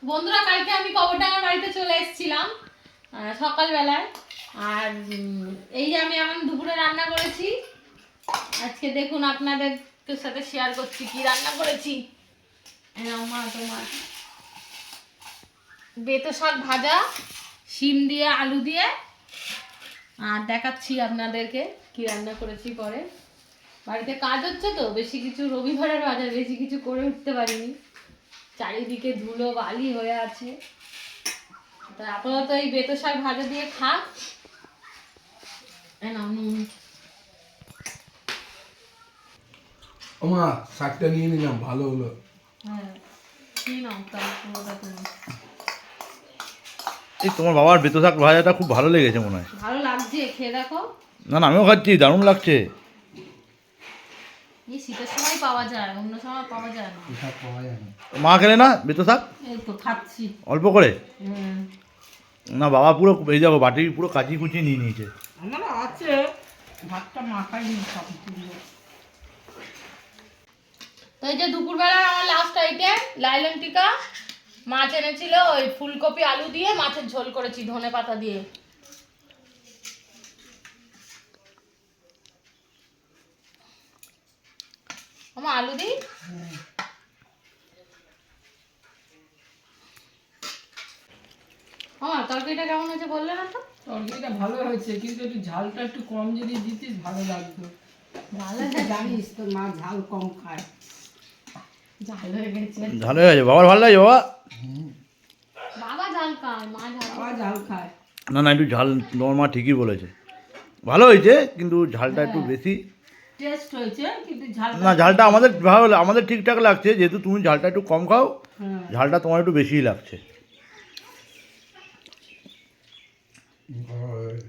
বন্ধুরা কালকে আমি কবরডাঙ্গার বাড়িতে চলে এসেছিলাম সকালবেলায়। আর এই যে আমি এখন দুপুরে রান্না করেছি। আজকে দেখুন আপনাদের সাথে শেয়ার করছি কি রান্না করেছি। তোমার বেতো শাক ভাজা, শিম দিয়ে আলু দিয়ে, আর দেখাচ্ছি আপনাদেরকে কি রান্না করেছি পরে। বাড়িতে কাজ হচ্ছে তো, বেশি কিছু রবিবারের বাজার বেশি কিছু করে উঠতে পারিনি, চারিদিকে ধুলো বালি হয়ে আছে। তা আপাতত এই বেতো শাক ভাজা দিয়ে খান। ওমা শাকটা নিয়ে নিলাম, ভালো হলো। হ্যাঁ কি নাও পুরোটা তুমি। এই তোমার বাবার বেতো শাক ভাজাটা খুব ভালো লেগেছে মনে হয়। ভালো লাগছে, খেয়ে দেখো। না না, আমিও খাচ্ছি, দারুণ লাগছে। এই শীতের সময় পাওয়া যায়, অন্য সময় পাওয়া যায় না। শাক পাওয়া যায় না। মা খেলে না বেতো শাক? এই তো খাচ্ছি অল্প করে। না বাবা পুরো এই যাবো বাটি পুরো কাচি কুচি নিয়ে নিয়েছে। আমার আছে, ভাতটা মাখাই নি সব তুলবো। তো এই যে দুপুরবেলা আমার লাস্ট আইটেম লাইলন টিকা। মাছ এনেছিল, ওই ফুলকপি আলু দিয়ে মাছের ঝোল করেছি ধনে পাতা দিয়ে। আমার আলু দিই। আমার তরকারিটা কেমন হয়েছে বললে না তো? তরকারিটা ভালো হয়েছে, কিন্তু একটু ঝালটা একটু কম যদি দিতিস ভালো লাগতো। ভালো জানিস তো মা ঝাল কম খায়। ঝাল হয়ে গেছে। ঝাল হয়ে গেছে, বাবার ভালো লাগছে বাবা? বাবা ঝাল খায়, মা ঝাল বাবা ঝাল খায়। না না, একটু ঝাল তোমার মা ঠিকই বলেছে, ভালো হয়েছে কিন্তু ঝালটা একটু বেশি। টেস্ট হয়েছে কিন্তু ঝাল না ঝালটা আমাদের ভালো, আমাদের ঠিকঠাক লাগছে, যেহেতু তুমি ঝালটা একটু কম খাও, ঝালটা তোমার একটু বেশিই লাগছে। ভালো হয়েছে।